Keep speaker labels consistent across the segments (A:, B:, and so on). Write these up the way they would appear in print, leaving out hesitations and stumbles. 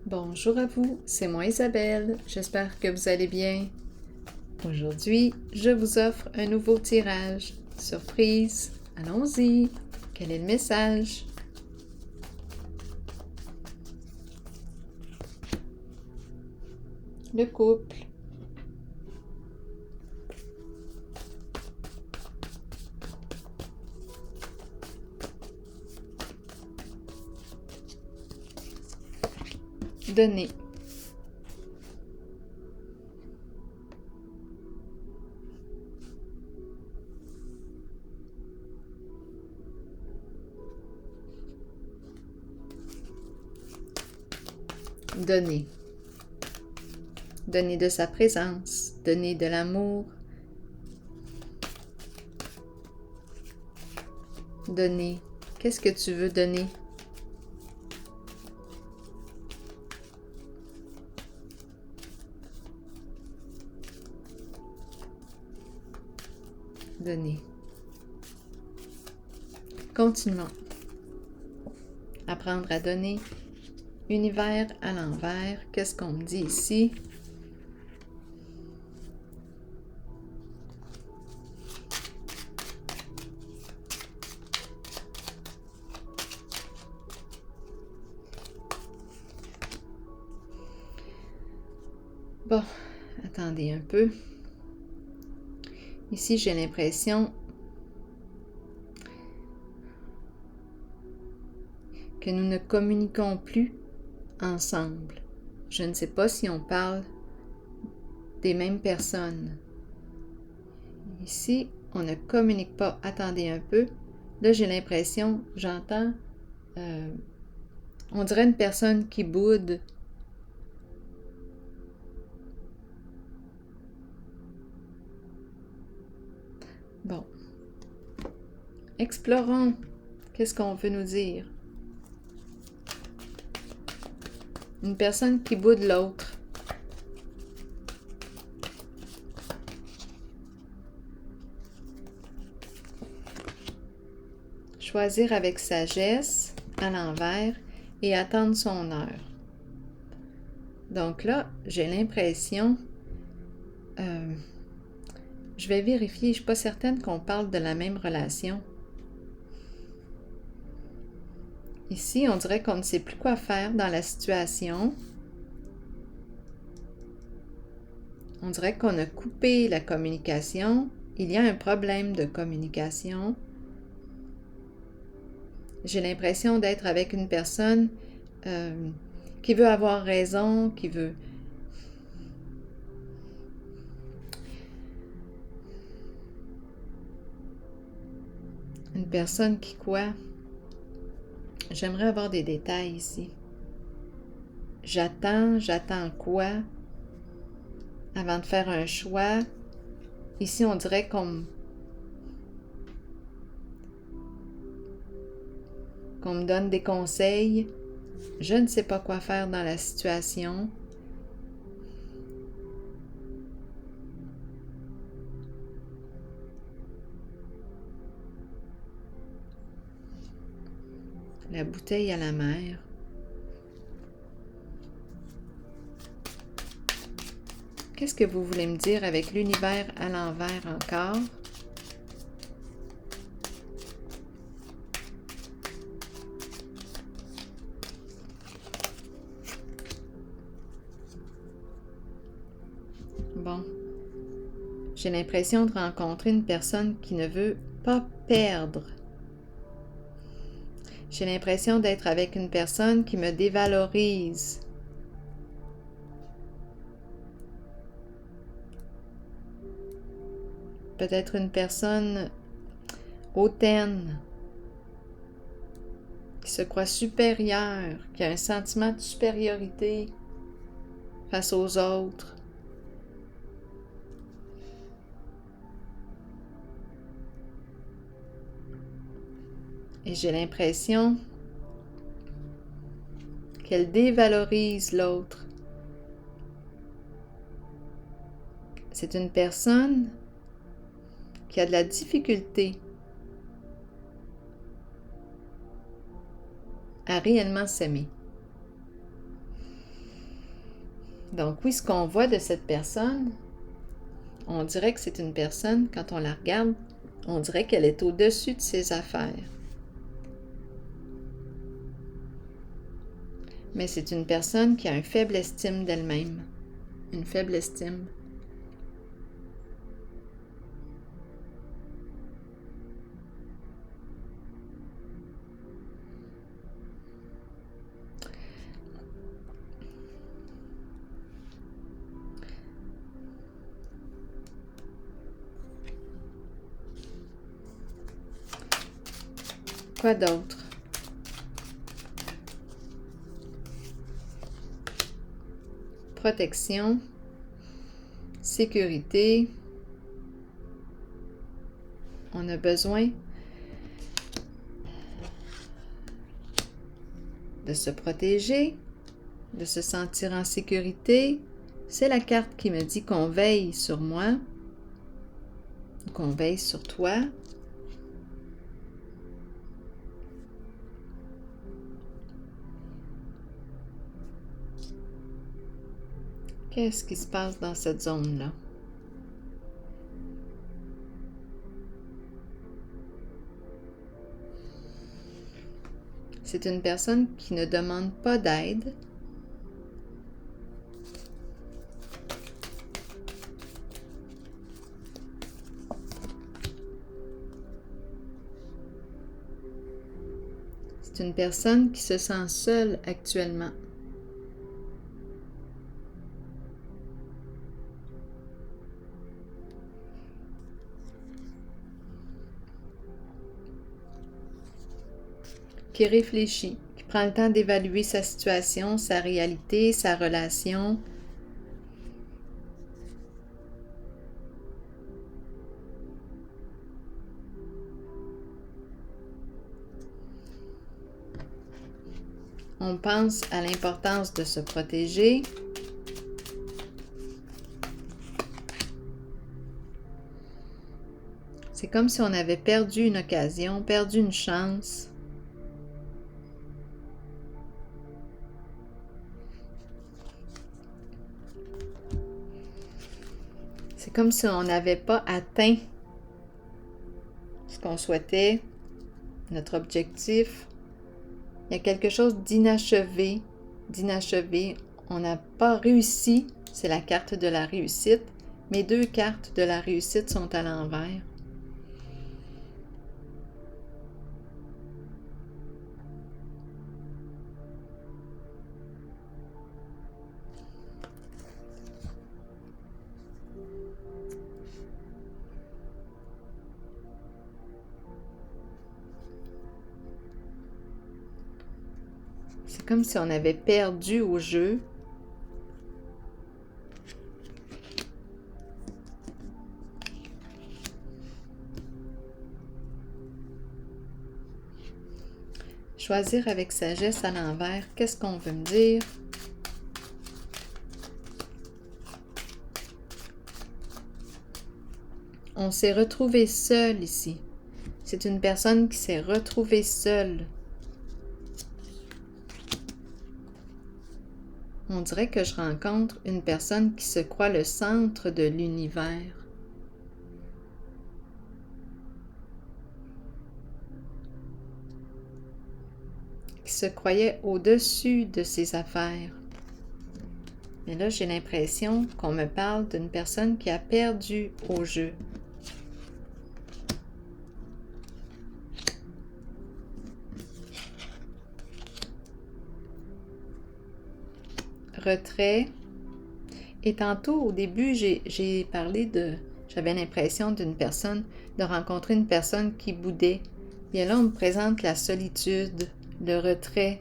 A: Bonjour à vous, c'est moi Isabelle, j'espère que vous allez bien. Aujourd'hui, je vous offre un nouveau tirage. Surprise, allons-y. Quel est le message? Le couple. Donner. Donner. Donner de sa présence, donner de l'amour. Donner. Qu'est-ce que tu veux donner? Donner. Continuons. Apprendre à donner. Univers à l'envers. Qu'est-ce qu'on me dit ici? Bon, attendez un peu. Ici, j'ai l'impression que nous ne communiquons plus ensemble. Je ne sais pas si on parle des mêmes personnes. Ici, on ne communique pas. Attendez un peu. Là, j'ai l'impression, j'entends, on dirait une personne qui boude. Bon. Explorons. Qu'est-ce qu'on veut nous dire? Une personne qui boude l'autre. Choisir avec sagesse, à l'envers, et attendre son heure. Donc là, j'ai l'impression, je vais vérifier, je ne suis pas certaine qu'on parle de la même relation. Ici, on dirait qu'on ne sait plus quoi faire dans la situation. On dirait qu'on a coupé la communication. Il y a un problème de communication. J'ai l'impression d'être avec une personne qui veut avoir raison, qui veut... Une personne qui quoi? J'aimerais avoir des détails ici. J'attends quoi? Avant de faire un choix. Ici, on dirait qu'on me donne des conseils. Je ne sais pas quoi faire dans la situation. La bouteille à la mer. Qu'est-ce que vous voulez me dire avec l'univers à l'envers encore? Bon. J'ai l'impression de rencontrer une personne qui ne veut pas perdre. J'ai l'impression d'être avec une personne qui me dévalorise. Peut-être une personne hautaine, qui se croit supérieure, qui a un sentiment de supériorité face aux autres. Et j'ai l'impression qu'elle dévalorise l'autre. C'est une personne qui a de la difficulté à réellement s'aimer. Donc oui, ce qu'on voit de cette personne, on dirait que c'est une personne, quand on la regarde, on dirait qu'elle est au-dessus de ses affaires. Mais c'est une personne qui a une faible estime d'elle-même. Une faible estime. Quoi d'autre? Protection, sécurité. On a besoin de se protéger, de se sentir en sécurité. C'est la carte qui me dit qu'on veille sur moi, qu'on veille sur toi. Qu'est-ce qui se passe dans cette zone-là? C'est une personne qui ne demande pas d'aide. C'est une personne qui se sent seule actuellement. Qui réfléchit, qui prend le temps d'évaluer sa situation, sa réalité, sa relation. On pense à l'importance de se protéger. C'est comme si on avait perdu une occasion, perdu une chance. C'est comme si on n'avait pas atteint ce qu'on souhaitait, notre objectif. Il y a quelque chose d'inachevé, On n'a pas réussi, c'est la carte de la réussite. Mes deux cartes de la réussite sont à l'envers. C'est comme si on avait perdu au jeu. Choisir avec sagesse à l'envers. Qu'est-ce qu'on veut me dire? On s'est retrouvé seul ici. C'est une personne qui s'est retrouvée seule. On dirait que je rencontre une personne qui se croit le centre de l'univers. Qui se croyait au-dessus de ses affaires. Mais là, j'ai l'impression qu'on me parle d'une personne qui a perdu au jeu. Retrait. Et tantôt, au début, j'ai parlé j'avais l'impression de rencontrer une personne qui boudait. Bien là, on me présente la solitude, le retrait.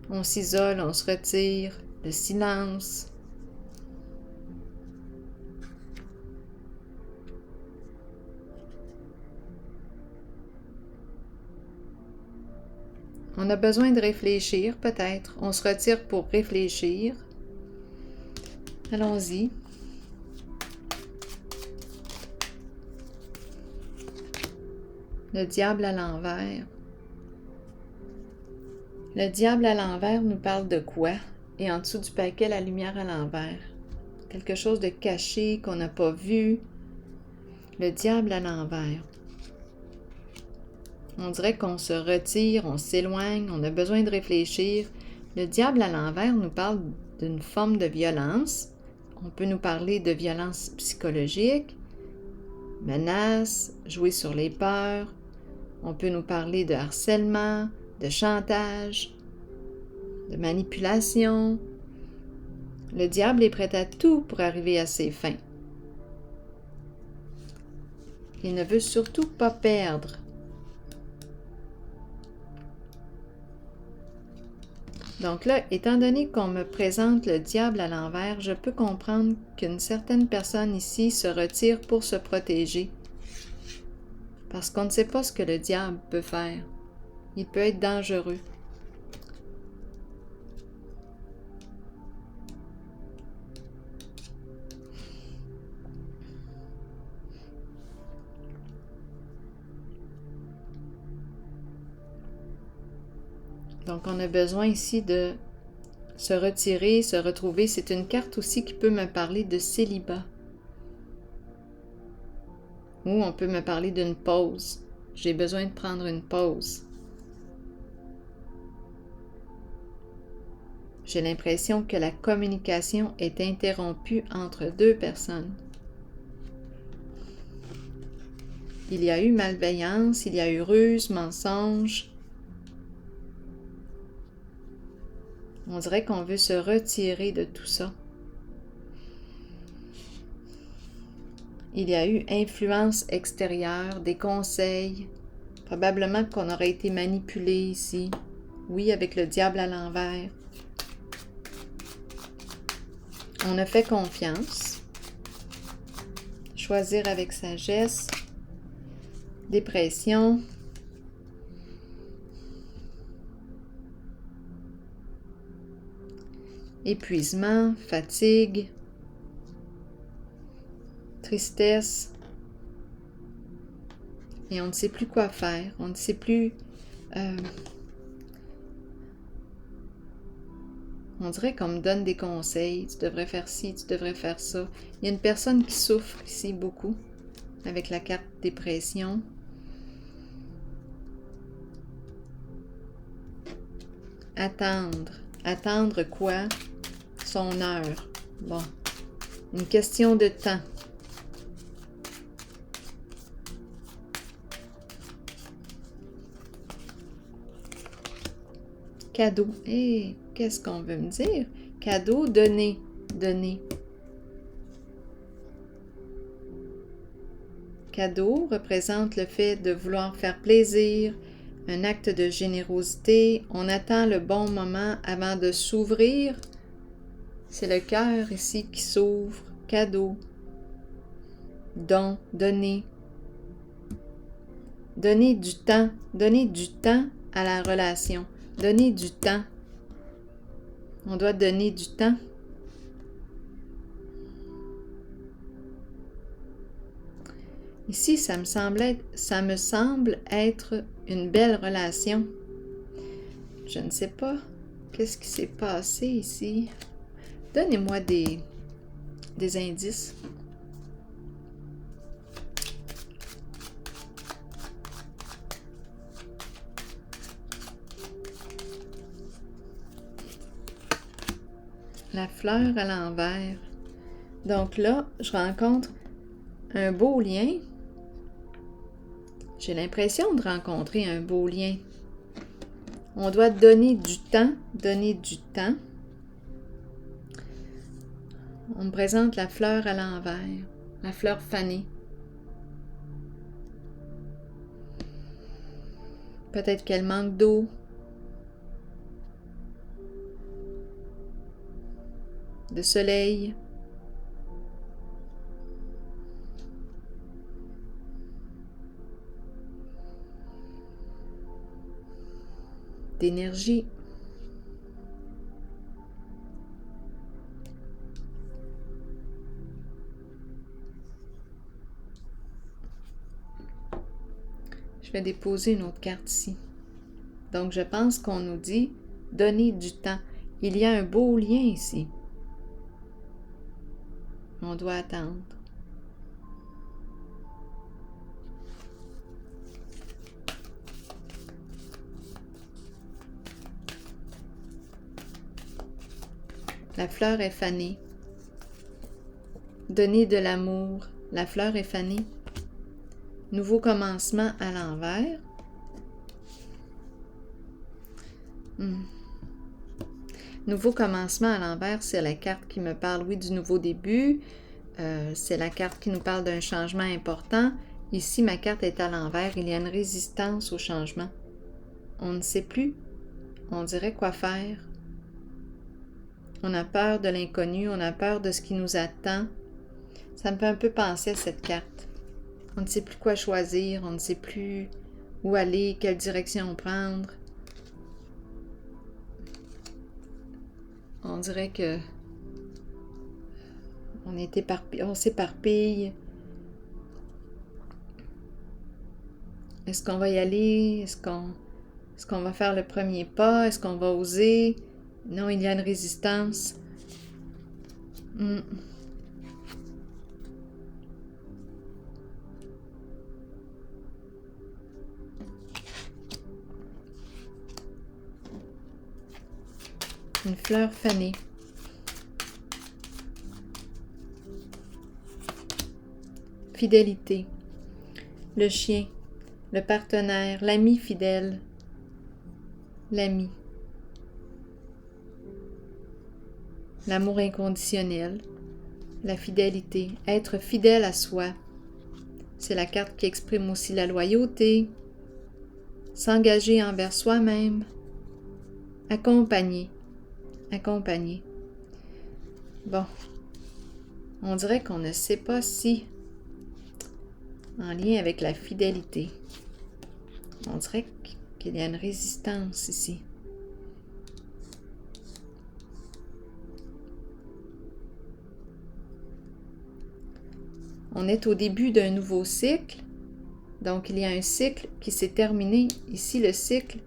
A: On s'isole, on se retire, le silence. On a besoin de réfléchir, peut-être. On se retire pour réfléchir. Allons-y. Le diable à l'envers. Le diable à l'envers nous parle de quoi? et en dessous du paquet, la lumière à l'envers. Quelque chose de caché qu'on n'a pas vu. Le diable à l'envers. On dirait qu'on se retire, on s'éloigne, on a besoin de réfléchir. Le diable à l'envers nous parle d'une forme de violence. On peut nous parler de violence psychologique, menace, jouer sur les peurs. On peut nous parler de harcèlement, de chantage, de manipulation. Le diable est prêt à tout pour arriver à ses fins. Il ne veut surtout pas perdre. Donc là, étant donné qu'on me présente le diable à l'envers, je peux comprendre qu'une certaine personne ici se retire pour se protéger. Parce qu'on ne sait pas ce que le diable peut faire. Il peut être dangereux. Donc, on a besoin ici de se retirer, se retrouver. C'est une carte aussi qui peut me parler de célibat. Ou on peut me parler d'une pause. J'ai besoin de prendre une pause. J'ai l'impression que la communication est interrompue entre deux personnes. Il y a eu malveillance, il y a eu ruse, mensonge. On dirait qu'on veut se retirer de tout ça. Il y a eu influence extérieure, des conseils. Probablement qu'on aurait été manipulé ici. Oui, avec le diable à l'envers. On a fait confiance. Choisir avec sagesse. Dépression. Épuisement, fatigue, tristesse. Et on ne sait plus quoi faire. On ne sait plus... on dirait qu'on me donne des conseils. Tu devrais faire ci, tu devrais faire ça. Il y a une personne qui souffre ici beaucoup avec la carte dépression. Attendre. Attendre quoi? Son heure. Bon. Une question de temps. Cadeau. Hé, qu'est-ce qu'on veut me dire? Cadeau, donner. Donner. Cadeau représente le fait de vouloir faire plaisir, un acte de générosité. On attend le bon moment avant de s'ouvrir. C'est le cœur ici qui s'ouvre. Cadeau. Don. Donner. Donner du temps. Donner du temps à la relation. Donner du temps. On doit donner du temps. Ici, ça me semble être une belle relation. Je ne sais pas. Qu'est-ce qui s'est passé ici? Donnez-moi des indices. La fleur à l'envers. Donc là, je rencontre un beau lien. J'ai l'impression de rencontrer un beau lien. On doit donner du temps, donner du temps. On me présente la fleur à l'envers, la fleur fanée. Peut-être qu'elle manque d'eau. De soleil. D'énergie. Je vais déposer une autre carte ici. Donc, je pense qu'on nous dit donner du temps. Il y a un beau lien ici. On doit attendre. La fleur est fanée. Donner de l'amour. La fleur est fanée. Nouveau commencement à l'envers. Nouveau commencement à l'envers, c'est la carte qui me parle, oui, du nouveau début. C'est la carte qui nous parle d'un changement important. Ici, ma carte est à l'envers. Il y a une résistance au changement. On ne sait plus. On dirait quoi faire. On a peur de l'inconnu. On a peur de ce qui nous attend. Ça me fait un peu penser à cette carte. On ne sait plus quoi choisir. On ne sait plus où aller, quelle direction prendre. On dirait que on s'éparpille. Est-ce qu'on va y aller? Est-ce qu'on va faire le premier pas? Est-ce qu'on va oser? Non, il y a une résistance. Une fleur fanée. Fidélité. Le chien. Le partenaire. L'ami fidèle. L'ami. L'amour inconditionnel. La fidélité. Être fidèle à soi. C'est la carte qui exprime aussi la loyauté. S'engager envers soi-même. Accompagner. Accompagner. Bon. On dirait qu'on ne sait pas si en lien avec la fidélité. On dirait qu'il y a une résistance ici. On est au début d'un nouveau cycle. Donc, il y a un cycle qui s'est terminé. Ici, le cycle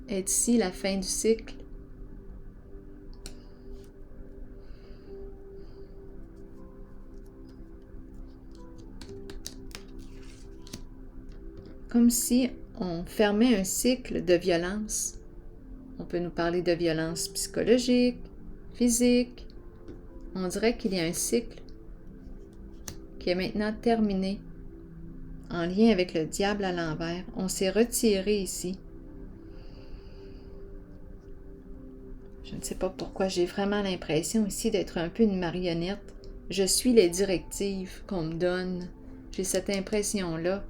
A: est ici, la fin du cycle. Comme si on fermait un cycle de violence. On peut nous parler de violence psychologique, physique. On dirait qu'il y a un cycle qui est maintenant terminé en lien avec le diable à l'envers. On s'est retiré ici. Je ne sais pas pourquoi, j'ai vraiment l'impression ici d'être un peu une marionnette. Je suis les directives qu'on me donne. J'ai cette impression-là.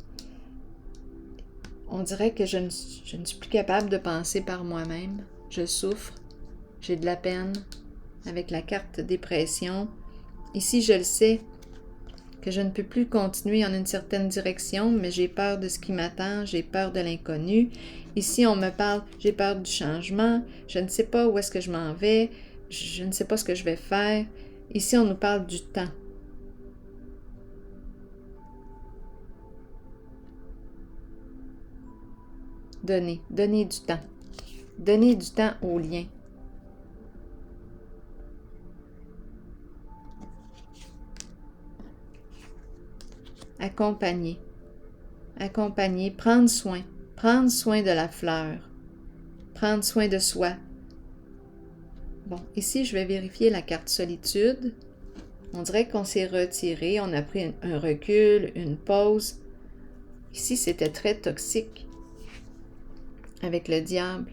A: On dirait que je ne suis plus capable de penser par moi-même. Je souffre. J'ai de la peine avec la carte dépression. Ici, je le sais que je ne peux plus continuer en une certaine direction, mais j'ai peur de ce qui m'attend, j'ai peur de l'inconnu. Ici, on me parle, j'ai peur du changement, je ne sais pas où est-ce que je m'en vais, je ne sais pas ce que je vais faire. Ici, on nous parle du temps. Donner du temps. Donner du temps au lien. Accompagner. Accompagner, prendre soin de la fleur, prendre soin de soi. Bon, ici, je vais vérifier la carte solitude. On dirait qu'on s'est retiré, on a pris un recul, une pause. Ici, c'était très toxique avec le diable.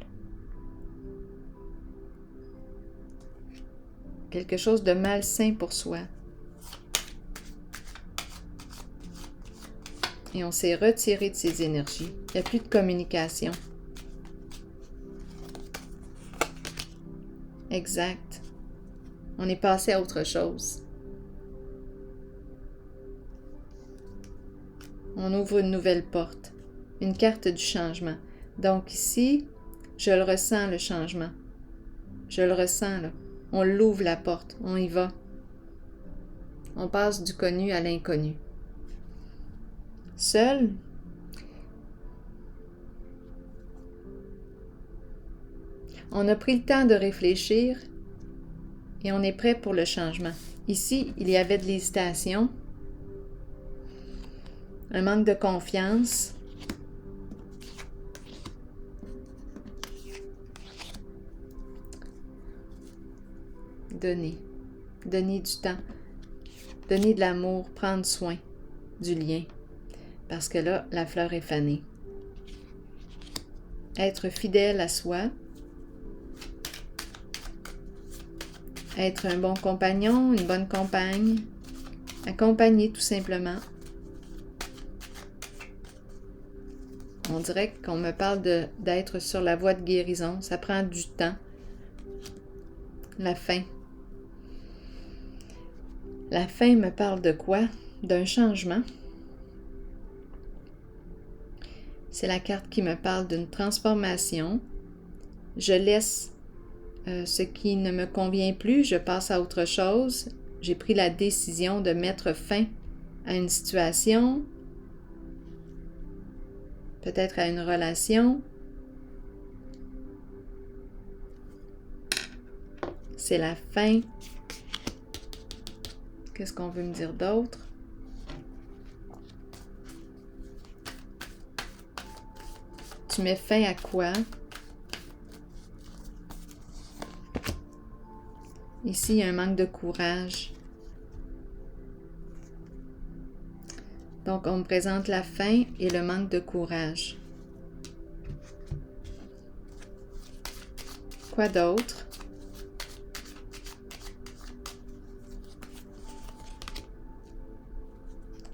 A: Quelque chose de malsain pour soi. Et on s'est retiré de ces énergies. Il n'y a plus de communication. Exact. On est passé à autre chose. On ouvre une nouvelle porte. Une carte du changement. Donc ici, je le ressens, le changement. Je le ressens, là. On l'ouvre la porte. On y va. On passe du connu à l'inconnu. Seul, On a pris le temps de réfléchir et on est prêt pour le changement. Ici, il y avait de l'hésitation, un manque de confiance. Donner du temps, donner de l'amour, prendre soin du lien, parce que là, la fleur est fanée. Être fidèle à soi, être un bon compagnon, une bonne compagne, accompagner tout simplement. On dirait qu'on me parle d'être sur la voie de guérison, ça prend du temps. La fin. La fin me parle de quoi? D'un changement. C'est la carte qui me parle d'une transformation. Je laisse ce qui ne me convient plus, je passe à autre chose. J'ai pris la décision de mettre fin à une situation, peut-être à une relation. C'est la fin. Qu'est-ce qu'on veut me dire d'autre? Tu mets fin à quoi? Ici, il y a un manque de courage. Donc, on me présente la fin et le manque de courage. Quoi d'autre?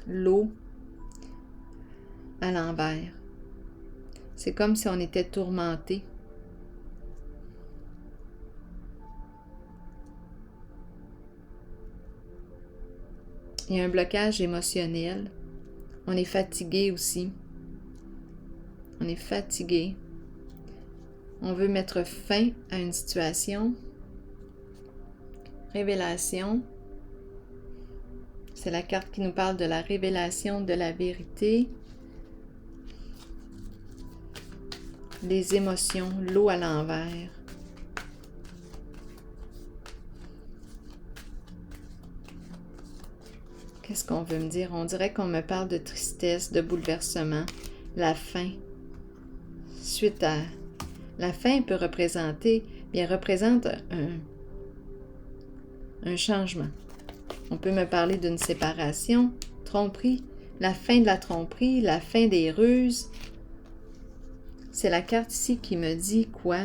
A: L'eau à l'envers. C'est comme si on était tourmenté. Il y a un blocage émotionnel. On est fatigué aussi. On est fatigué. On veut mettre fin à une situation. Révélation. C'est la carte qui nous parle de la révélation de la vérité. Les émotions, l'eau à l'envers. Qu'est-ce qu'on veut me dire? On dirait qu'on me parle de tristesse, de bouleversement, la fin. Suite à... La fin peut représenter, bien représente un changement. On peut me parler d'une séparation, tromperie, la fin de la tromperie, la fin des ruses. C'est la carte ici qui me dit quoi?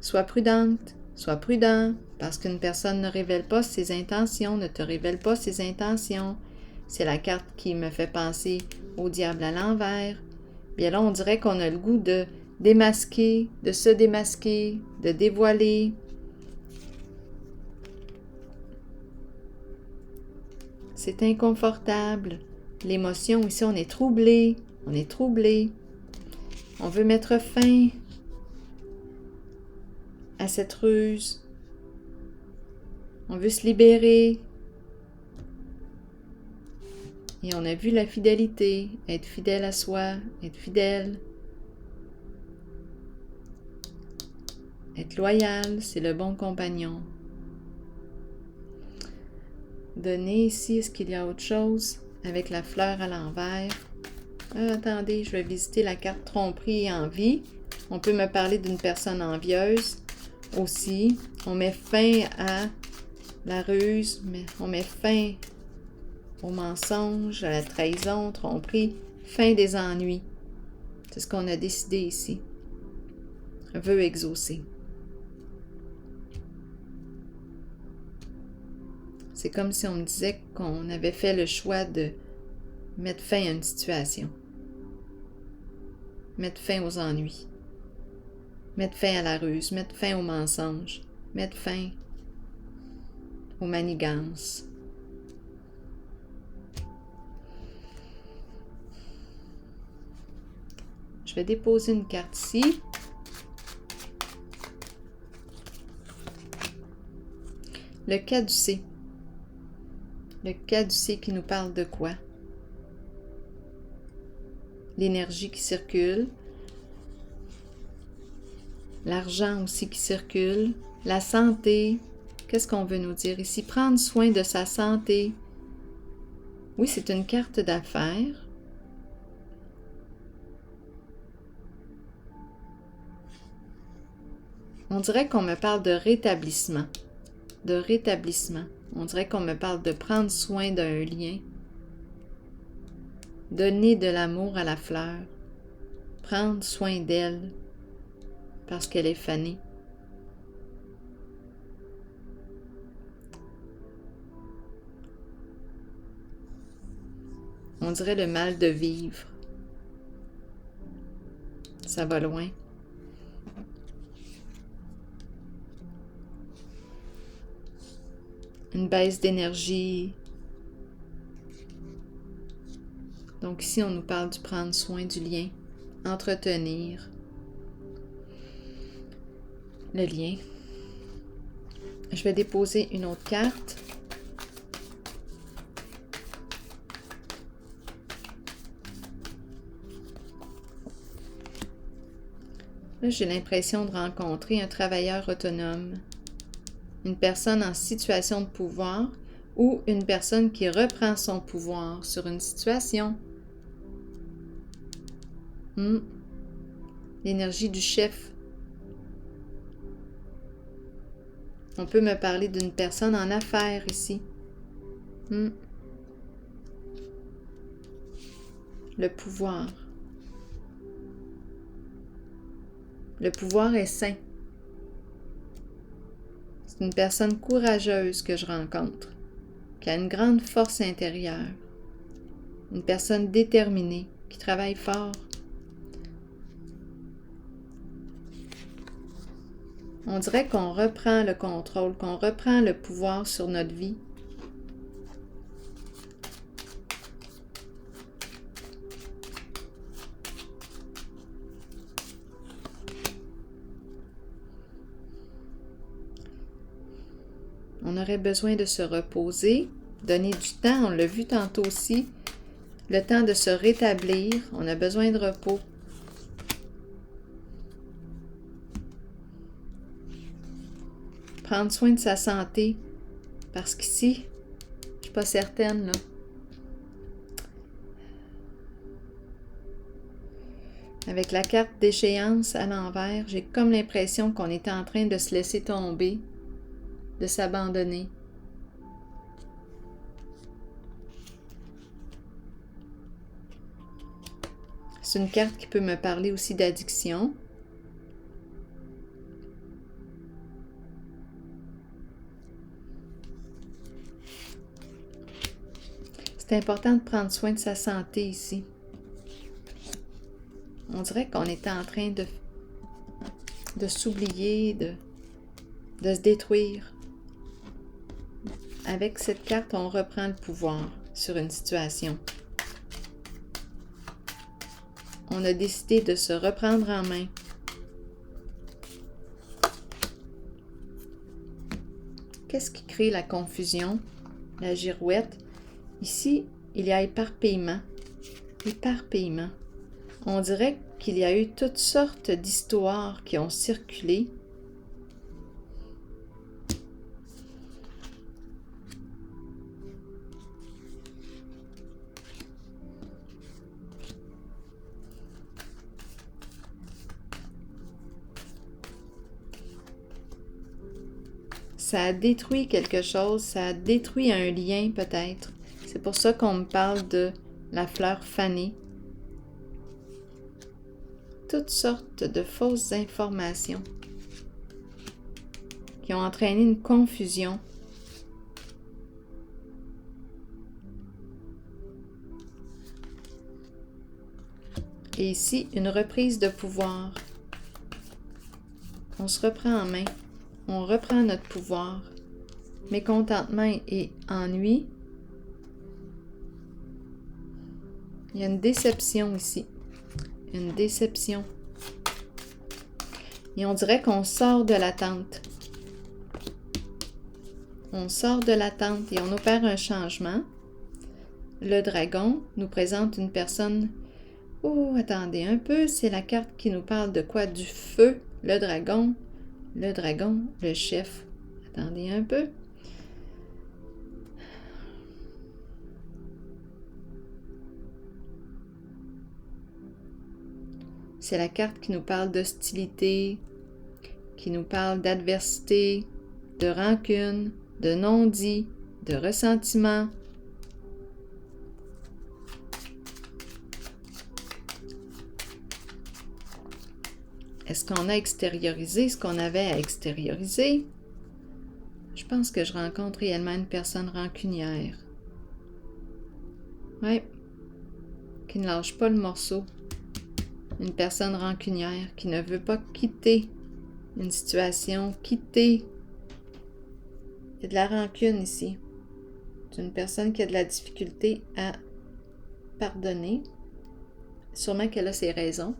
A: Sois prudente, sois prudent, parce qu'une personne ne révèle pas ses intentions, ne te révèle pas ses intentions. C'est la carte qui me fait penser au diable à l'envers. Bien là, on dirait qu'on a le goût de démasquer, de se démasquer, de dévoiler. C'est inconfortable. L'émotion, ici, on est troublé. On est troublé. On veut mettre fin à cette ruse. On veut se libérer. Et on a vu la fidélité, être fidèle à soi, être fidèle. Être loyal, c'est le bon compagnon. Donner ici, est-ce qu'il y a autre chose? Avec la fleur à l'envers. Attendez, je vais visiter la carte tromperie et envie. On peut me parler d'une personne envieuse aussi. On met fin à la ruse, mais on met fin au mensonge, à la trahison, tromperie, fin des ennuis. C'est ce qu'on a décidé ici. Vœu exaucé. C'est comme si on me disait qu'on avait fait le choix de mettre fin à une situation. Mettre fin aux ennuis. Mettre fin à la ruse. Mettre fin aux mensonges. Mettre fin aux manigances. Je vais déposer une carte ici. Le caducée. Le caducée qui nous parle de quoi? L'énergie qui circule. l'argent aussi qui circule, la santé. Qu'est-ce qu'on veut nous dire ici? Prendre soin de sa santé. Oui, c'est une carte d'affaires. On dirait qu'on me parle de rétablissement. De rétablissement. On dirait qu'on me parle de prendre soin d'un lien. Donner de l'amour à la fleur. Prendre soin d'elle parce qu'elle est fanée. On dirait le mal de vivre. Ça va loin. Une baisse d'énergie. Donc ici, on nous parle du prendre soin du lien, entretenir le lien. Je vais déposer une autre carte. Là, j'ai l'impression de rencontrer un travailleur autonome, une personne en situation de pouvoir ou une personne qui reprend son pouvoir sur une situation. L'énergie du chef. On peut me parler d'une personne en affaires ici. Le pouvoir. Le pouvoir est sain. C'est une personne courageuse que je rencontre, qui a une grande force intérieure. Une personne déterminée, qui travaille fort. On dirait qu'on reprend le contrôle, qu'on reprend le pouvoir sur notre vie. On aurait besoin de se reposer, donner du temps, on l'a vu tantôt aussi, le temps de se rétablir, on a besoin de repos. Prendre soin de sa santé, parce qu'ici, je ne suis pas certaine, là. Avec la carte d'échéance à l'envers, j'ai comme l'impression qu'on était en train de se laisser tomber, de s'abandonner. C'est une carte qui peut me parler aussi d'addiction. C'est important de prendre soin de sa santé ici. On dirait qu'on était en train de s'oublier, de se détruire. Avec cette carte, on reprend le pouvoir sur une situation. On a décidé de se reprendre en main. Qu'est-ce qui crée la confusion, la girouette? Ici, il y a éparpillement. Éparpillement. On dirait qu'il y a eu toutes sortes d'histoires qui ont circulé. Ça a détruit quelque chose, ça a détruit un lien peut-être. C'est pour ça qu'on me parle de la fleur fanée. Toutes sortes de fausses informations qui ont entraîné une confusion. Et ici, une reprise de pouvoir. On se reprend en main. On reprend notre pouvoir. Mécontentement et ennui. Il y a une déception ici. Une déception. Et on dirait qu'on sort de l'attente. On sort de l'attente et on opère un changement. Le dragon nous présente une personne... Oh, attendez un peu, c'est la carte qui nous parle de quoi? Du feu. le dragon, le chef. Attendez un peu. C'est la carte qui nous parle d'hostilité, qui nous parle d'adversité, de rancune, de non-dit, de ressentiment. Est-ce qu'on a extériorisé ce qu'on avait à extérioriser? Je pense que je rencontre réellement une personne rancunière. Oui, qui ne lâche pas le morceau. Une personne rancunière qui ne veut pas quitter une situation, quitter. Il y a de la rancune ici. C'est une personne qui a de la difficulté à pardonner. Sûrement qu'elle a ses raisons.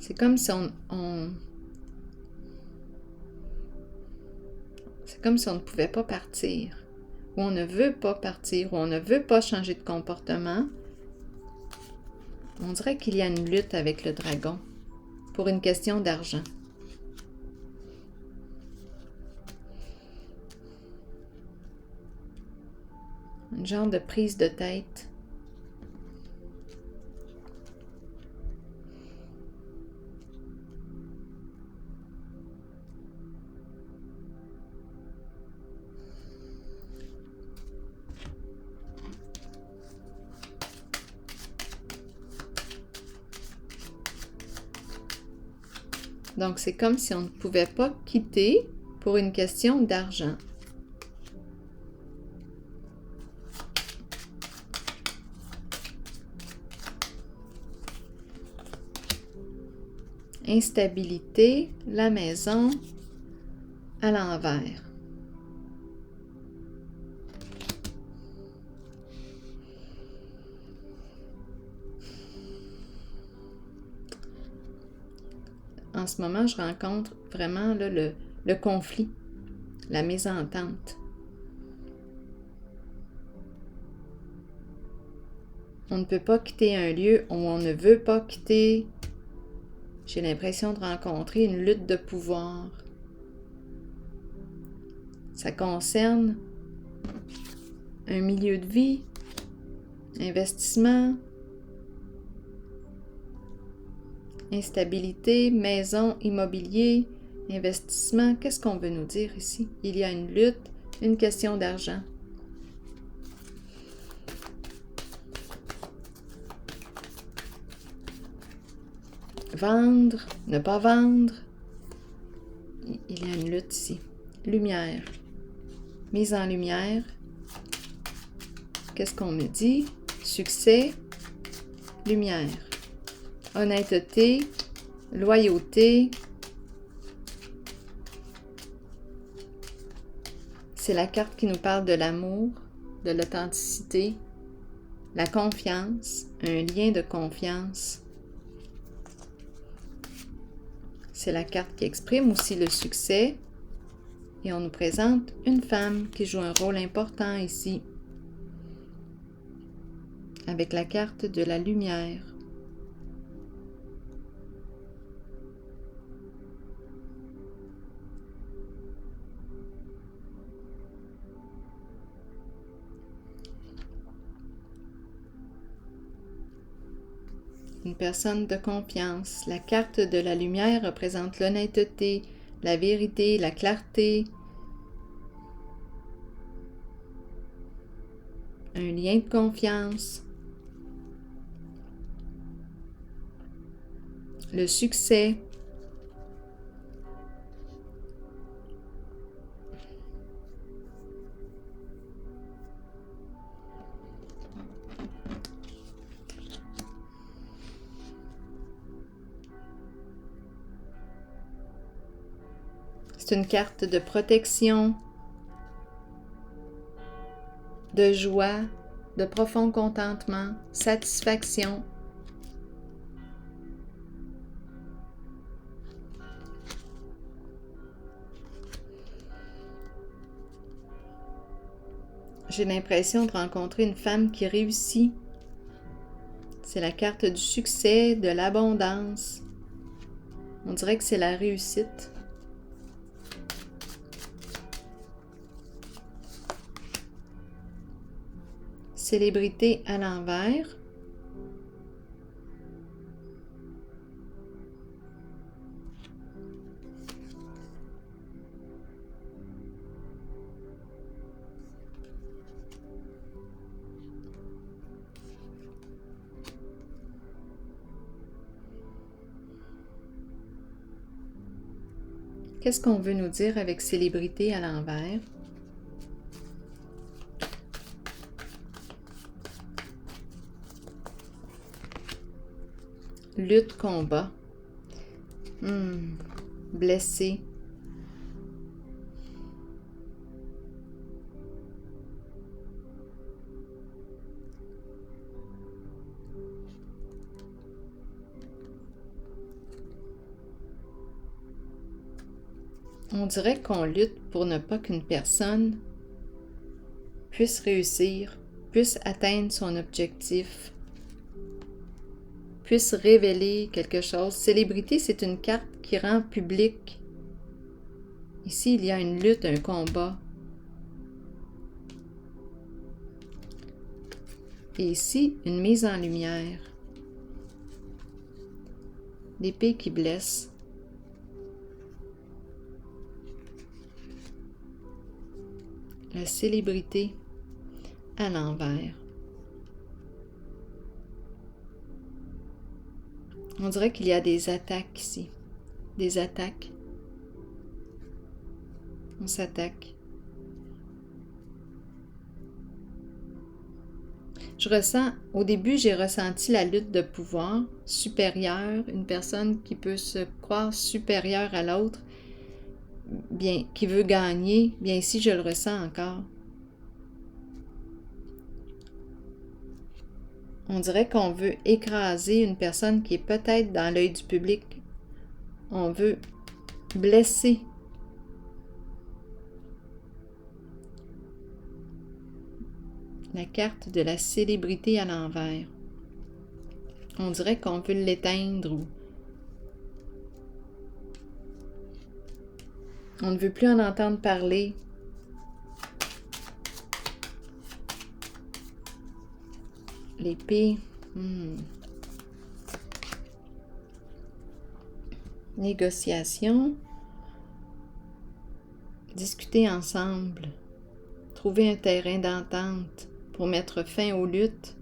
A: C'est comme si c'est comme si on ne pouvait pas partir, ou on ne veut pas partir, ou on ne veut pas changer de comportement. On dirait qu'il y a une lutte avec le dragon pour une question d'argent. Un genre de prise de tête. Donc, c'est comme si on ne pouvait pas quitter pour une question d'argent. Instabilité, la maison, à l'envers. En ce moment, je rencontre vraiment là, le conflit, la mésentente. On ne peut pas quitter un lieu où on ne veut pas quitter. J'ai l'impression de rencontrer une lutte de pouvoir. Ça concerne un milieu de vie, investissement, instabilité, maison, immobilier, investissement. Qu'est-ce qu'on veut nous dire ici? Il y a une lutte, une question d'argent. Vendre, ne pas vendre. Il y a une lutte ici. Lumière. Mise en lumière. Qu'est-ce qu'on me dit? Succès. Lumière. Honnêteté. Loyauté. C'est la carte qui nous parle de l'amour, de l'authenticité, la confiance, un lien de confiance. C'est la carte qui exprime aussi le succès. Et on nous présente une femme qui joue un rôle important ici. Avec la carte de la lumière. Une personne de confiance. La carte de la lumière représente l'honnêteté, la vérité, la clarté. Un lien de confiance. Le succès. C'est une carte de protection, de joie, de profond contentement, satisfaction. j'ai l'impression de rencontrer une femme qui réussit. C'est la carte du succès, de l'abondance. On dirait que c'est la réussite. Célébrité à l'envers. Qu'est-ce qu'on veut nous dire avec célébrité à l'envers? Lutte, combat. Blessé. On dirait qu'on lutte pour ne pas qu'une personne puisse réussir, puisse atteindre son objectif, puisse révéler quelque chose. Célébrité, c'est une carte qui rend public. Ici, il y a une lutte, un combat. Et ici, une mise en lumière. L'épée qui blesse. La célébrité à l'envers. On dirait qu'il y a des attaques ici. Des attaques. On s'attaque. Au début, j'ai ressenti la lutte de pouvoir supérieure, une personne qui peut se croire supérieure à l'autre, bien, qui veut gagner, bien ici, je le ressens encore. On dirait qu'on veut écraser une personne qui est peut-être dans l'œil du public. On veut blesser. La carte de la célébrité à l'envers. On dirait qu'on veut l'éteindre ou on ne veut plus en entendre parler. L'épée. Négociation. Discuter ensemble. Trouver un terrain d'entente pour mettre fin aux luttes.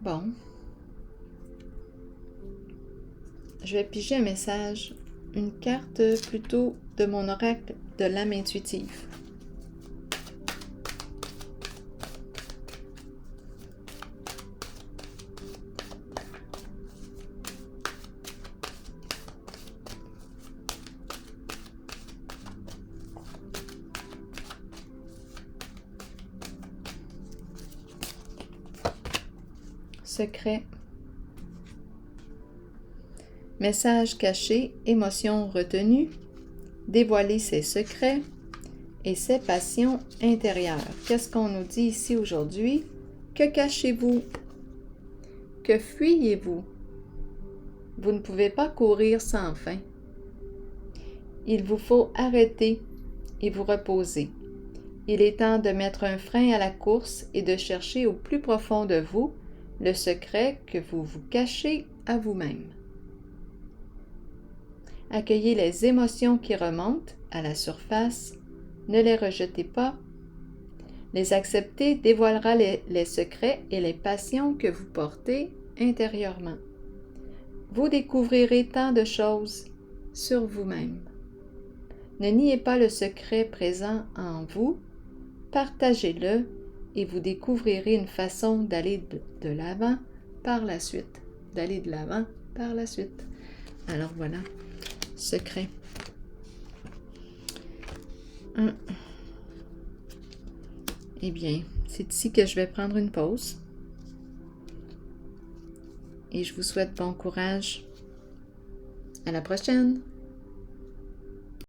A: Bon. Je vais piger un message, une carte plutôt de mon oracle de l'âme intuitive. Secret. Message caché, émotion retenue, dévoiler ses secrets et ses passions intérieures. Qu'est-ce qu'on nous dit ici aujourd'hui? Que cachez-vous? Que fuyez-vous? Vous ne pouvez pas courir sans fin. Il vous faut arrêter et vous reposer. Il est temps de mettre un frein à la course et de chercher au plus profond de vous le secret que vous vous cachez à vous-même. Accueillez les émotions qui remontent à la surface, ne les rejetez pas. Les accepter dévoilera les secrets et les passions que vous portez intérieurement. Vous découvrirez tant de choses sur vous-même. Ne niez pas le secret présent en vous, partagez-le et vous découvrirez une façon d'aller de l'avant par la suite. d'aller de l'avant par la suite. Alors voilà, secret. Eh bien, c'est ici que je vais prendre une pause. Et je vous souhaite bon courage. À la prochaine!